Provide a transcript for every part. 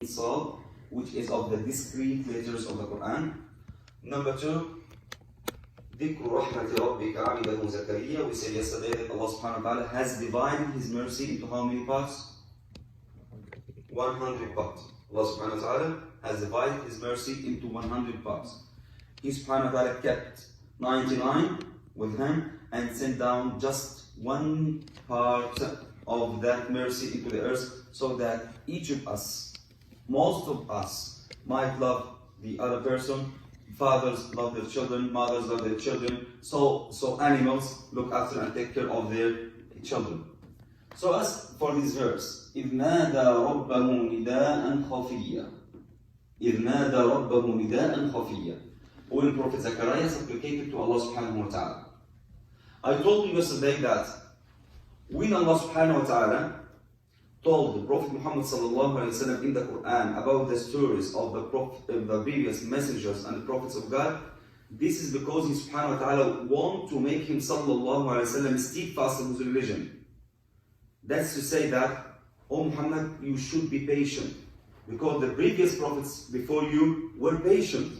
Sālat, which is of the discrete letters of the Quran. Number 2, ذِكْرُ رَحْمَةِ رَبِّكَ عَبْدَهُ زَكَرِيَّا. We said yesterday that Allah subhanahu wa ta'ala has divided His mercy into how many parts? 100 parts. Allah subhanahu wa ta'ala has divided His mercy into 100 parts. He subhanahu wa ta'ala kept 99 with Him and sent down just one part of that mercy into the earth so that each of us, most of us, might love the other person. Fathers love their children, mothers love their children, so animals look after and take care of their children. So as for this verse, إِذْ نَادَى رَبَّهُ نِدَاءً خَفِيًّا. إِذْ نَادَى رَبَّهُ نِدَاءً خَفِيًّا. When Prophet Zechariah supplicated to Allah subhanahu wa ta'ala. I told you yesterday that when Allah subhanahu wa ta'ala told the Prophet Muhammad sallallahu alayhi wa sallam in the Quran about the stories of the previous messengers and the prophets of God, this is because He subhanahu wa ta'ala want to make him sallallahu alayhi wa sallam steadfast in his religion. That's to say that, O Muhammad, you should be patient, because the previous prophets before you were patient,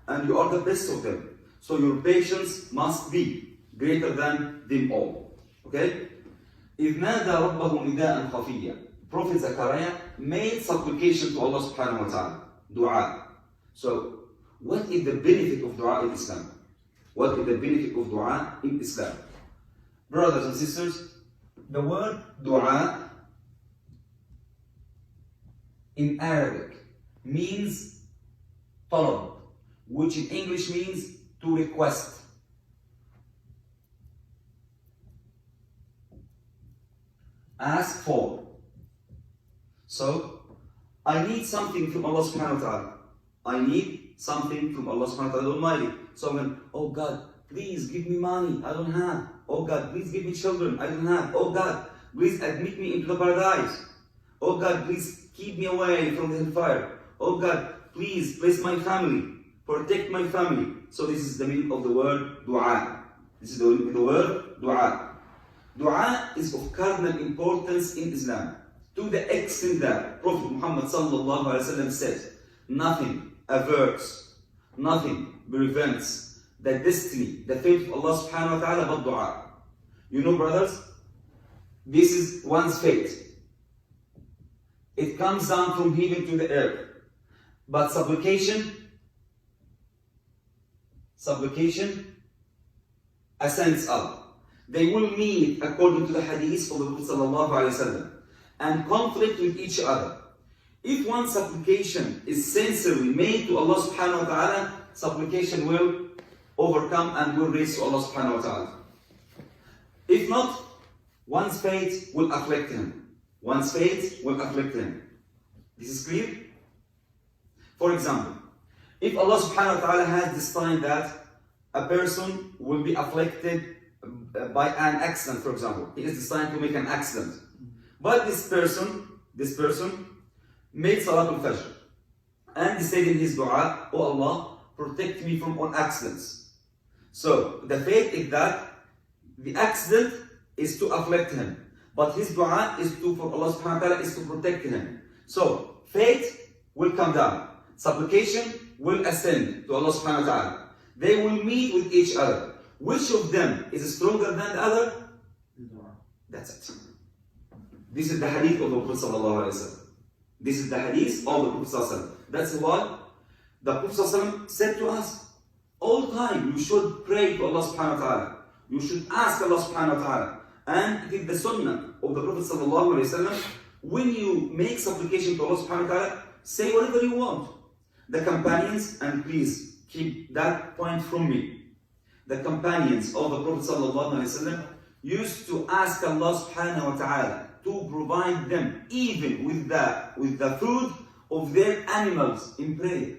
and you are the best of them. So your patience must be greater than them all. Okay? إِذْ نَادَى رَبَّهُ نِدَاءً خَفِيًّا. Prophet Zechariah made supplication to Allah subhanahu wa ta'ala. Dua. So, what is the benefit of dua in Islam? What is the benefit of dua in Islam? Brothers and sisters, the word dua in Arabic means talab, which in English means to request. Ask for. So, I need something from Allah subhanahu wa ta'ala. I need something from Allah subhanahu wa ta'ala Almighty. So I'm going, oh God, please give me money, I don't have. Oh God, please give me children, I don't have. Oh God, please admit me into the paradise. Oh God, please keep me away from the hellfire. Oh God, please bless my family, protect my family. So this is the meaning of the word dua. This is the word dua. Dua is of cardinal importance in Islam, to the extent that Prophet Muhammad sallallahu alaihi wasallam said, nothing averts, nothing prevents the destiny, the fate of Allah subhanahu wa ta'ala but dua. You know, brothers, this is one's fate. It comes down from heaven to the earth. But supplication ascends up. They will meet according to the hadith of the Prophet sallallahu alaihi wasallam and conflict with each other. If one supplication is sincerely made to Allah subhanahu wa ta'ala, supplication will overcome and will raise to Allah subhanahu wa ta'ala. If not, one's fate will afflict him. One's fate will afflict him. This is clear? For example, if Allah subhanahu wa ta'ala has destined that a person will be afflicted by an accident, for example, he is destined to make an accident. But this person made Salat al-Fajr and he said in his dua, oh Allah, protect me from all accidents. So the fate is that the accident is to afflict him, but his dua is for Allah subhanahu wa ta'ala is to protect him. So fate will come down, supplication will ascend to Allah subhanahu wa ta'ala. They will meet with each other. Which of them is stronger than the other? That's it. This is the hadith of the Prophet sallallahu alaihi wasallam. This is the hadith of the Prophet sallallahu alaihi wasallam. That's why the Prophet sallallahu alaihi wasallam said to us, all the time you should pray to Allah subhanahu wa ta'ala. You should ask Allah subhanahu wa ta'ala. And it is the sunnah of the Prophet sallallahu alaihi wasallam. When you make supplication to Allah subhanahu wa ta'ala, say whatever you want. The companions, and please keep that point from me, the companions of the Prophet sallallahu alaihi wasallam used to ask Allah subhanahu wa ta'ala to provide them even with the food of their animals in prayer.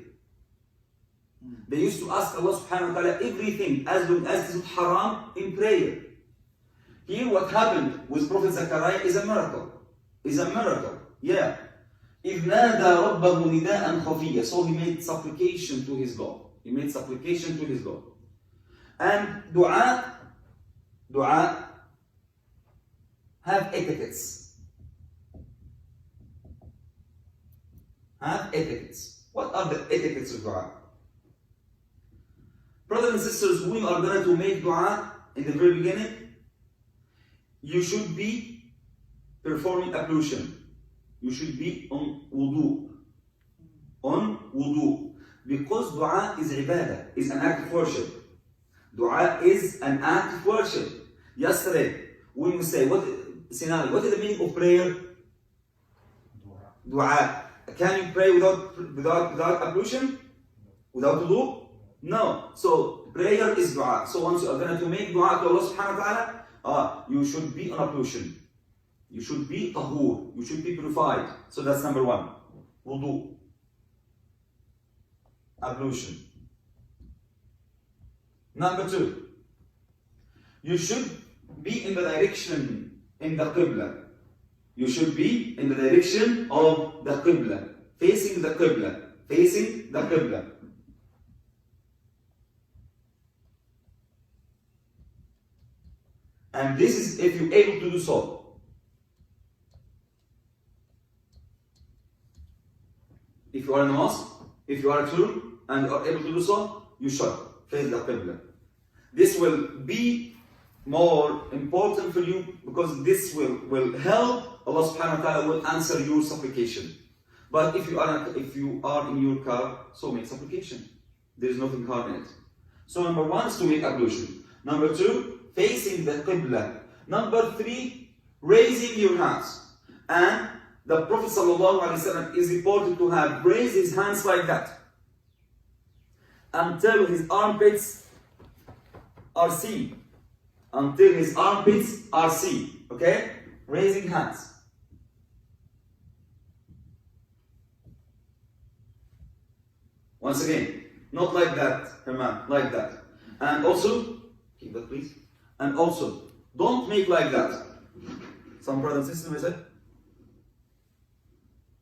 They used to ask Allah subhanahu wa ta'ala everything as long as it is haram in prayer. Here what happened with Prophet Zechariah is a miracle. Yeah. إِذْ نَادَى رَبَّهُ نِدَاءً خَفِيًّا. So he made supplication to his God. And dua have etiquettes. have etiquettes. What are the etiquettes of dua? Brothers and sisters, when you are going to make dua in the very beginning, you should be performing ablution. You should be on wudu. On wudu. Because dua is ibadah, is an act of worship. Dua is an act of worship. Yesterday, when we say, what is the meaning of prayer? Dua. Can you pray without ablution? Without wudu? No. So prayer is dua. So once you are going to make dua to Allah subhanahu wa ta'ala, you should be on ablution. You should be tahur. You should be purified. So that's number one. Wudu. Ablution. Number two. You should be in the direction in the Qibla. You should be in the direction of the Qibla. Facing the Qibla. Facing the Qibla. And this is if you're able to do so. If you are in a mosque, if you are at home and you are able to do so, you should face the Qibla. This will be more important for you because this will help Allah subhanahu wa ta'ala will answer your supplication. But if you are in your car, so make supplication. There is nothing hard in it. So number one is to make ablution. Number two, facing the Qibla. Number three, raising your hands. And the Prophet ﷺ is reported to have raised his hands like that until his armpits are seen. Until his armpits are seen. Okay? Raising hands. Once again, not like that, Imam, like that. And also, keep that please. And also, don't make like that. Some brothers and sisters may say,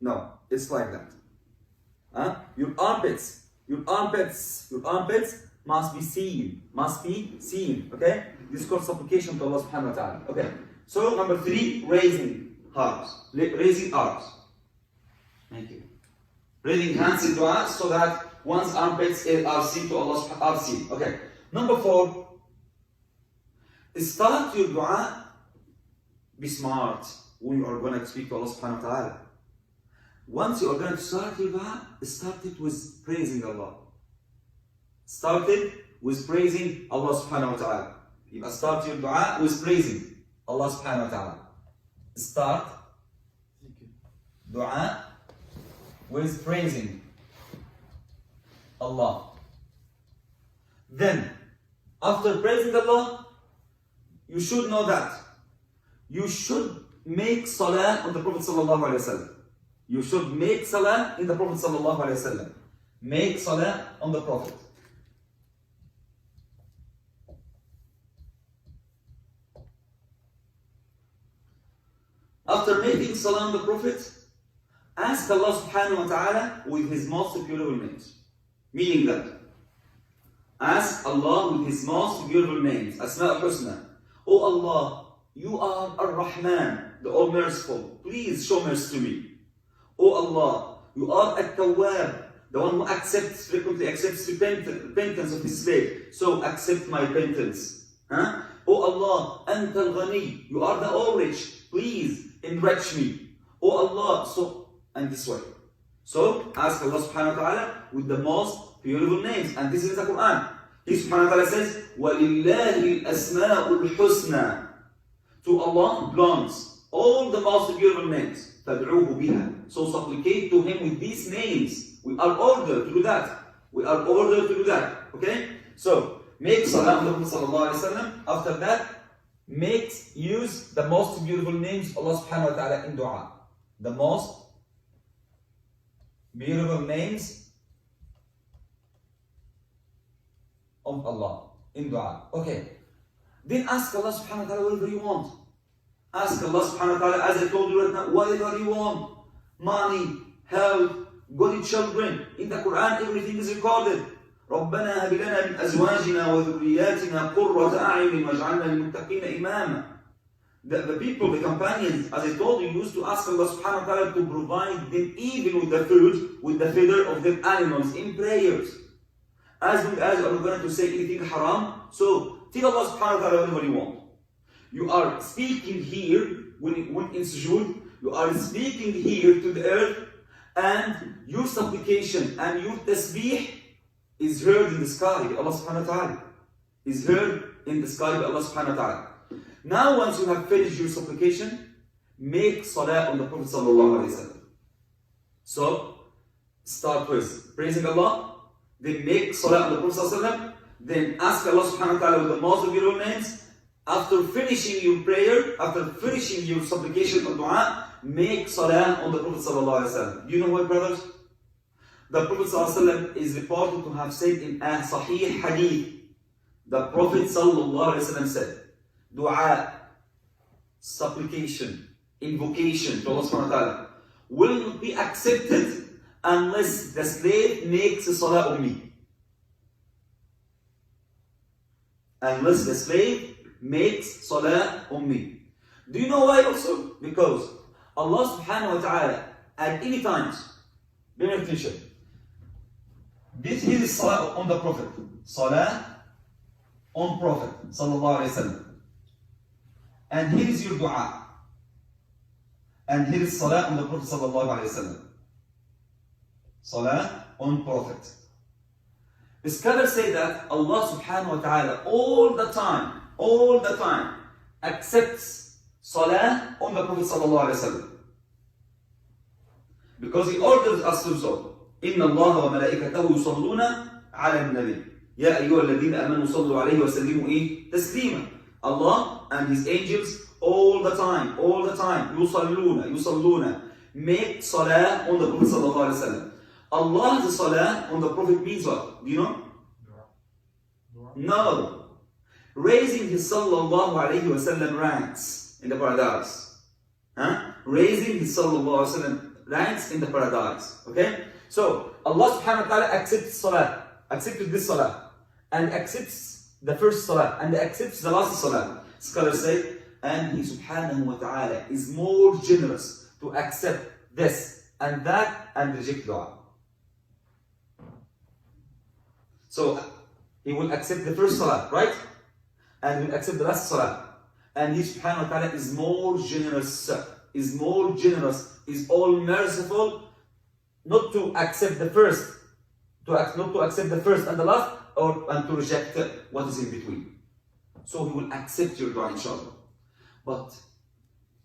no, it's like that. Your armpits must be seen, okay? This is called supplication to Allah subhanahu wa ta'ala. Okay, so number three, raising arms. Thank you. Raising hands in dua so that one's armpits are seen to Allah subhanahu wa ta'ala. Okay, number four, start your dua, be smart when you are going to speak to Allah subhanahu wa ta'ala. Once you are going to start your dua, start it with praising Allah. Start it with praising Allah subhanahu wa ta'ala. You must start your dua with praising Allah subhanahu wa ta'ala. Start dua with praising Allah. Then, after praising Allah, you should know that you should make salah on the Prophet sallallahu alaihi wasallam. You should make salah in the Prophet sallallahu alaihi wasallam. Make salah on the Prophet. After making salah on the Prophet, ask Allah subhanahu wa ta'ala with his most beautiful names. Meaning that, ask Allah with his most beautiful names, Asma al-Husna. Oh Allah, you are Ar-Rahman, the All-Merciful. Please show mercy to me. Oh Allah, you are At-Tawwab, the one who frequently accepts repentance of his slave. So accept my repentance. Oh Allah, Anta al-Ghani, you are the All-Rich. Please enrich me. Oh Allah, and this way. So ask Allah subhanahu wa ta'ala with the most beautiful names. And this is the Quran. He subhanahu wa ta'ala says, وَلِلَّهِ الْأَسْمَاءُ الْحُسْنَى. To Allah belongs all the most beautiful names. فَادْعُوهُ بِهَا. So supplicate to Him with these names. We are ordered to do that. Okay? So, make salah on the Prophet sallallahu alaihi wasallam. After that, use the most beautiful names of Allah subhanahu wa ta'ala in dua. The most beautiful names of Allah in dua. Okay. Then ask Allah subhanahu wa ta'ala whatever you want. Ask Allah subhanahu wa ta'ala, as I told you right now, whatever you want. Money, health, good children. In the Quran, everything is recorded. رَبَّنَا هَبْ لَنَا مِنْ أَزْوَاجِنَا وَذُرِّيَّاتِنَا قُرَّةَ أَعْيُنٍ وَاجْعَلْنَا لِلْمُتَّقِينَ إِمَامًا. the people, the companions, as I told you, used to ask Allah subhanahu wa ta'ala to provide them even with the food, with the feather of their animals in prayers. As long as you are going to say anything haram, so tell Allah subhanahu wa ta'ala whatever you want. You are speaking here, when in sujood, you are speaking here to the earth, and your supplication and your tasbih is heard in the sky by Allah subhanahu wa ta'ala. Is heard in the sky by Allah subhanahu wa ta'ala. Now once you have finished your supplication, make salah on the Prophet sallallahu alaihi wasallam. So, start with praising Allah, then make salah on the Prophet sallallahu alaihi wasallam, then ask Allah subhanahu wa ta'ala with the most of your names. After finishing your prayer, after finishing your supplication or dua, make salah on the Prophet sallallahu alaihi wasallam. Do you know why, brothers? The Prophet sallallahu alaihi wasallam is reported to have said in a sahih hadith. The Prophet sallallahu alaihi wasallam said, dua, supplication, invocation to Allah subhanahu wa ta'ala will not be accepted unless the slave makes a salah on me. Unless the slave makes salah on me. Do you know why also? Because Allah subhanahu wa ta'ala at any times, pay attention, this is salah on the Prophet. Salah on Prophet sallallahu alaihi wasallam. And here is your dua. And here is salah on the Prophet sallallahu alaihi wasallam. Salah on Prophet. The scholars say that Allah subhanahu wa ta'ala all the time accepts salah on the Prophet sallallahu alaihi wasallam. Because he orders us to so. Inna Allah wa malaikatahu yusalluna ala al-nabi. Ya ayyuha alladhina amanu sallu alayhi wa sallimu taslima. Allah and His angels all the time, yusalluna, make salah on the Prophet sallallahu alaihi wasallam. Allah's salah on the Prophet means what? Do you know? No. Raising His sallallahu alaihi wasallam ranks in the paradise. Raising His sallallahu alaihi wasallam ranks in the paradise. Okay? So, Allah subhanahu wa ta'ala accepts salah, accepted this salah, and accepts the first salah, and accepts the last salah. Scholars say, and He subhanahu wa ta'ala is more generous to accept this and that and reject dua. So, He will accept the first salah, right? And will accept the last salah. And He subhanahu wa ta'ala is more generous, is all merciful, not to accept the first, not to accept the first and the last, and to reject what is in between. So He will accept your dua, inshallah. But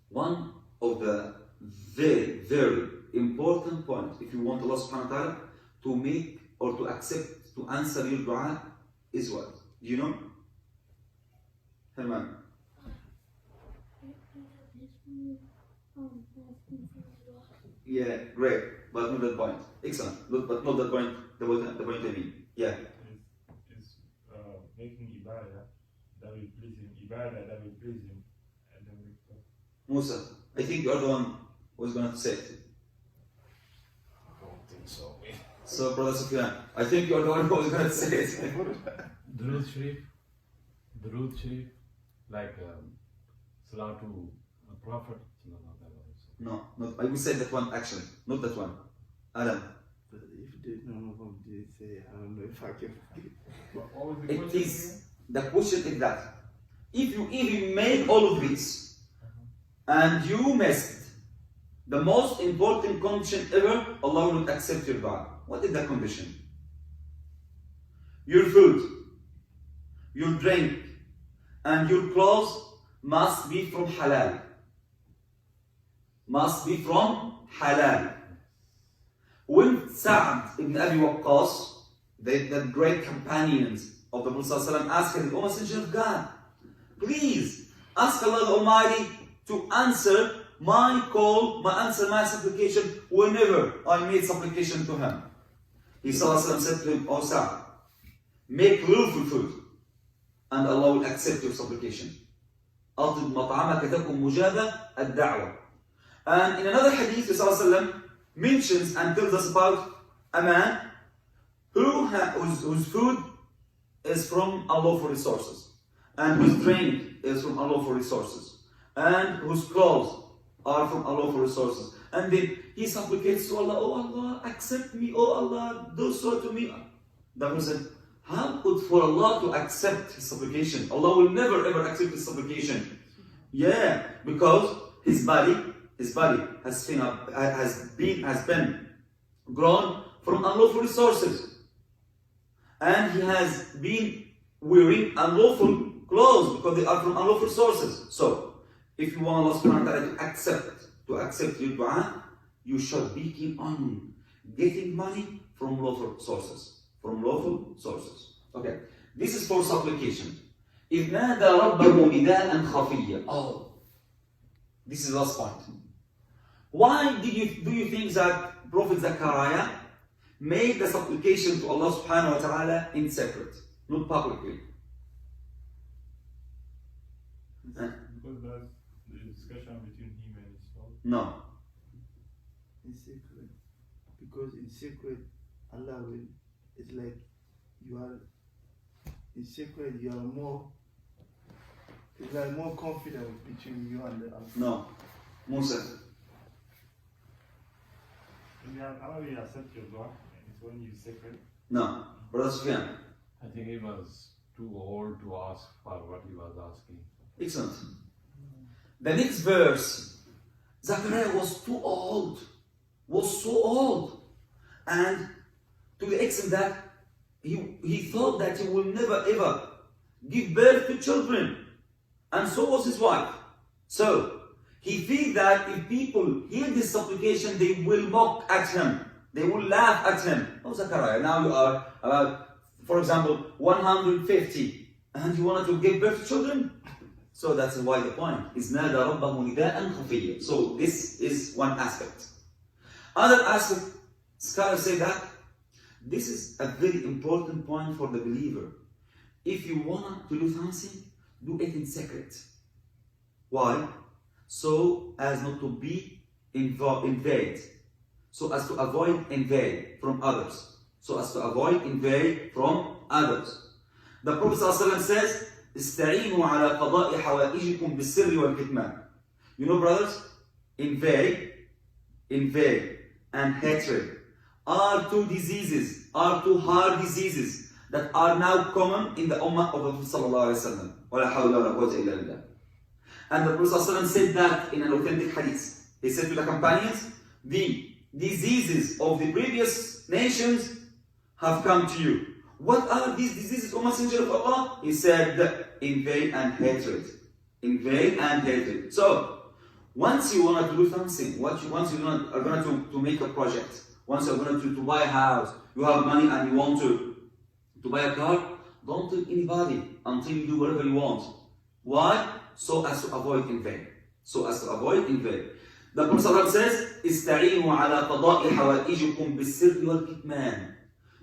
one of the very, very important points, if you want Allah subhanahu wa ta'ala to make or to accept, to answer your dua, is what? Do you know? Herman. Yeah, great. But not that point. Excellent. But not that point, the point I mean. Yeah. It's making ibadah that will please Him. Ibadah that will please Him. And then we Musa, I think you're the one who's going to say it. I don't think so. So, Brother Sufyan, I think you're the one who's going to say it. Durood Sharif, like Salah to Prophet. No, not. I will say that one actually, not that one. Adam. But if they none of them did say, I don't know if I can forget. What was the It question is the question is that if you even made all of this and you missed the most important condition ever, Allah will not accept your dua. What is that condition? Your food, your drink, and your clothes must be from halal. Must be from halal. When Sa'd ibn Abi Waqqas, the great companions of the Prophet ﷺ, asked him, O Messenger of God, please ask Allah the Almighty to answer my call, answer my supplication whenever I made supplication to Him. He ﷺ said to him, O Sa'd, make lawful food, and Allah will accept your supplication. أطب مطعمك تكن مجابة الدعوة. And in another hadith, Rasulullah mentions and tells us about a man whose food is from unlawful resources, and whose drink is from unlawful resources, and whose clothes are from unlawful resources. And then he supplicates to Allah, oh Allah, accept me, oh Allah, do so to me. The Prophet said, how could for Allah to accept his supplication? Allah will never ever accept his supplication. Yeah, because his body has been grown from unlawful resources. And he has been wearing unlawful clothes because they are from unlawful sources. So, if you want Allah subhanahu wa ta'ala to accept your dua, you should be keen on getting money from lawful sources. Okay, this is for supplication. إِذْ نَادَى رَبَّهُ نِدَاءً خَفِيًّا. Oh, this is the last point. Why do you think that Prophet Zechariah made the supplication to Allah subhanahu wa ta'ala in secret, not publicly? Because that's the discussion between him and his Lord. No. In secret. Because in secret, Allah will, it's like you are, in secret you are more, it's like more confident between you and the Allah. No. Musa. Allah will accept your dua, and it's when you secret. No. Brother Sufyan. I think he was too old to ask for what he was asking. Excellent. The next verse, Zechariah was too old, was so old, and to the extent that he thought that he will never ever give birth to children, and so was his wife. So he feared that if people hear this supplication, they will mock at him, they will laugh at him. Oh, Zechariah, now you are about, for example, 150, and you wanted to give birth to children? So that's why the point is نَادَى رَبَّهُ نِدَاءً خَفِيًّا. So this is one aspect. Other aspect, scholars say that this is a very important point for the believer. If you want to do something, do it in secret. Why? So as not to be invaded. So as to avoid invade from others. So as to avoid invade from others. The Prophet ﷺ says, استعينوا على قضاء حوائجكم بالسر والكتمان. You know, brothers, invade and hatred are two diseases, are two hard diseases that are now common in the ummah of the Prophet sallallahu alaihi wasallam. ولا حول ولا قوة إلا بالله. And the Prophet sallallahu alaihi wasallam said that in an authentic hadith. He said to the companions, the diseases of the previous nations have come to you. What are these diseases, O Messenger of Allah? He said, invade and hatred. Invade and hatred. So, once you want to do something, once you are going to make a project, once you are going to buy a house, you have money and you want to buy a car, don't tell anybody until you do whatever you want. Why? So as to avoid invade. So as to avoid invade. The Prophet says, استعينوا على قضاء حوائجكم بالسر والكتمان.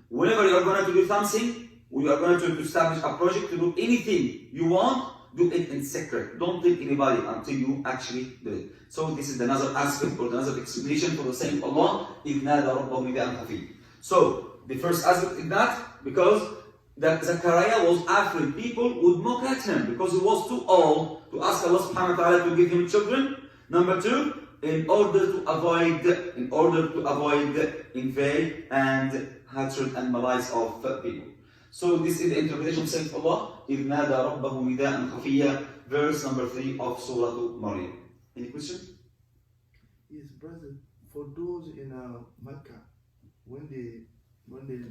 Whenever you are going to do something, or you are going to establish a project, to do anything you want, do it in secret. Don't tell anybody until you actually do it. So this is another aspect or another explanation for the saying of Allah, إِذْ نَادَى رَبَّهُ نِدَاءً خَفِيًّا. So the first aspect is that because that Zechariah was afraid people would mock at him because he was too old to ask Allah subhanahu wa ta'ala to give him children. Number two, in order to avoid invade and hatred and malice of people. So this is the interpretation of Saint Allah, إِذْ نَادَى رَبَّهُ نِدَاءً خَفِيًّا, verse number 3 of Surah Maryam. Any question? Yes, brother. For those in Mecca, when they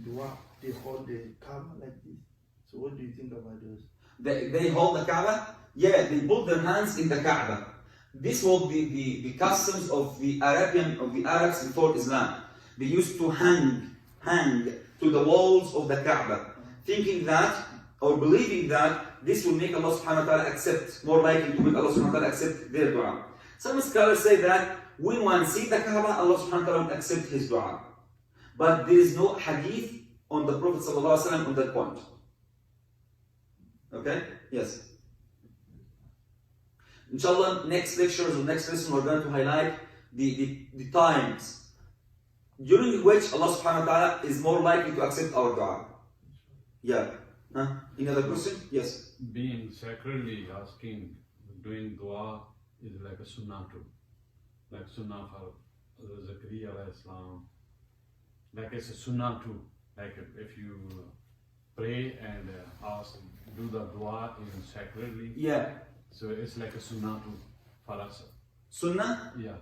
dua, they hold the Kaaba like this. So what do you think about those? They hold the Kaaba? Yeah, they put their hands in the Kaaba. This was the customs of the Arabs before Islam. They used to hang to the walls of the Kaaba, thinking that or believing that this will make Allah subhanahu wa ta'ala accept, more likely to make Allah subhanahu wa ta'ala accept their dua. Some scholars say that when one sees the Kaaba, Allah subhanahu wa ta'ala will accept his dua. But there is no hadith on the Prophet sallallahu alaihi wasallam on that point. Okay? Yes. Inshallah, next lectures or next lesson we're going to highlight the times during which Allah subhanahu wa ta'ala is more likely to accept our dua. Yeah. Any other question? Yes. Being sacredly asking, doing dua is like a sunnah too. Like sunnah for Zakaria alayhi salam. Like it's a sunnah too. Like if you pray and ask, do the dua even sacredly. Yeah. So it's like a sunnah too for us. Sunnah? Yeah.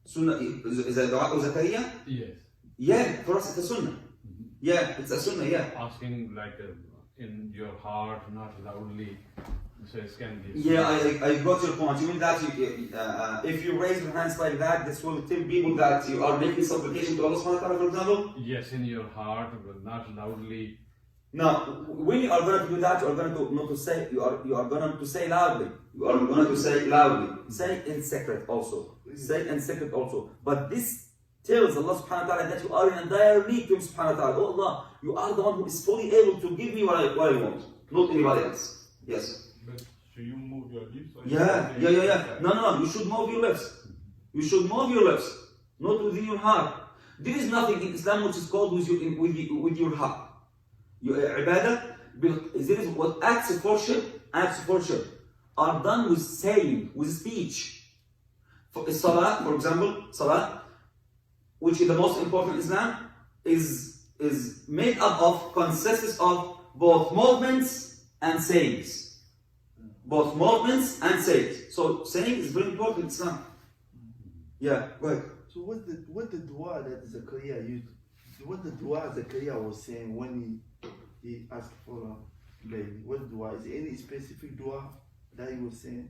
Sunnah is a dua of Zakaria? Yes. Yeah, for us it's a sunnah. Yeah, it's a sunnah, yeah. Asking like in your heart, not loudly. So it can be. Yeah, I got your point. You mean that if you raise your hands like that, this will tell people that you are making supplication to Allah subhanahu wa ta'ala, for example? Yes, in your heart, but not loudly. Now, when you are going to do that, you are going to not to say you are going to say loudly. You are going to say loudly. Say in secret also. Say in secret also. But this tells Allah subhanahu wa ta'ala that you are in a dire need to Him subhanahu wa ta'ala. Oh Allah, you are the one who is fully able to give me what I want, not anybody else. Yes. But should you move your lips? Or Yeah. No. You should move your lips. You should move your lips, not within your heart. There is nothing in Islam which is called with your heart. Your ibadah, there is what acts of worship are done with saying, with speech. For Salat, for example, Salat, which is the most important in Islam, is made up consists of both movements and sayings. Both movements and sayings. So saying is very important in Islam. Yeah, go ahead. So what the dua that Zakaria used? What the dua Zakaria was saying when he asked for a baby? What dua? Is there any specific dua that he was saying?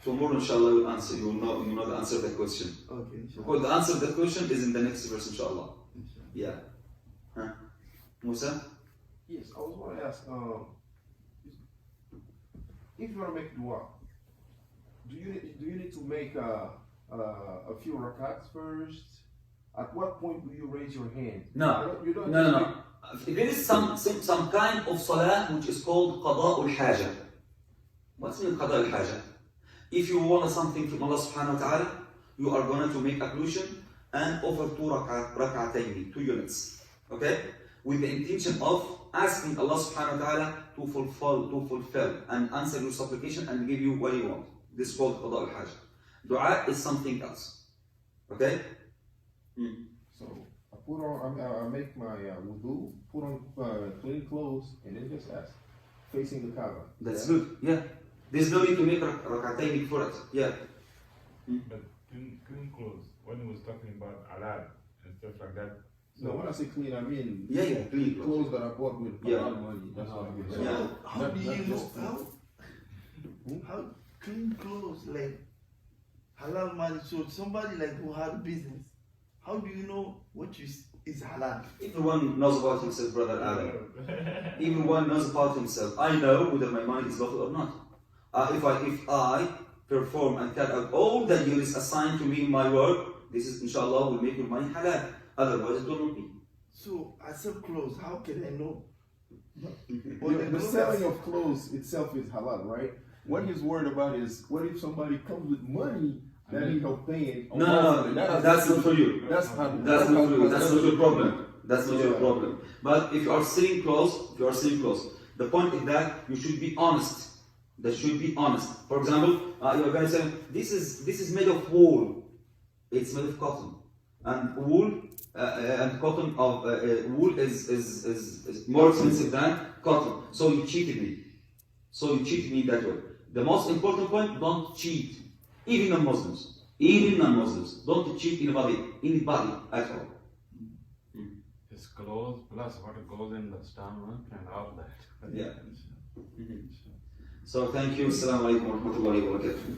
Tomorrow, inshallah, we'll answer. You will know the answer to that question. Okay, inshallah. Because the answer to that question is in the next verse, inshallah. Inshallah. Yeah. Huh? Musa? Yes, I was going to ask, if you want to make dua, do you need to make a few rakats first? At what point do you raise your hand? No. You don't No. There is some kind of salah which is called qada al-haja. What's mean qada al-haja? If you want something from Allah subhanahu wa ta'ala, you are going to make ablution and offer 2 rak'atayn, 2 units. Okay? With the intention of asking Allah subhanahu wa ta'ala to fulfill and answer your supplication and give you what you want. This is called qada al-haja. Dua is something else. Okay? So I make my wudu, put on clean clothes, and then just ask, facing the Kaaba. That's good. Yeah. There's no need to make rak'atayn before it. Yeah. But clean clothes, when he was talking about halal and stuff like that. So when I say clean, I mean Yeah, clean clothes that I bought with halal money. That's what I mean. Yeah. So how do you know how clean clothes like halal money? So somebody like who has business, how do you know what is halal? Everyone knows about himself, brother Adam. Everyone knows about himself. I know whether my money is lawful or not. If I perform and carry out all the duties assigned to me in my work, this is inshallah will make your money halal. Otherwise it will not be. So I sell clothes. How can I know? The selling of clothes itself is halal, right? What he's worried about is what if somebody comes with money that he helped paying? No, that's not for you. That's not for you. That's not your problem. That's not your problem. But if you are selling clothes, the point is that you should be honest. That should be honest. For example, you are going to say, this is made of wool. It's made of cotton, and wool and cotton of wool is more expensive than cotton. So you cheated me. That way. The most important point: don't cheat. Even non-Muslims, don't cheat anybody at all. His clothes plus what goes in the stomach and all that. Yeah. So thank you. Assalamu alaikum wa rahmatullahi wa barakatuh.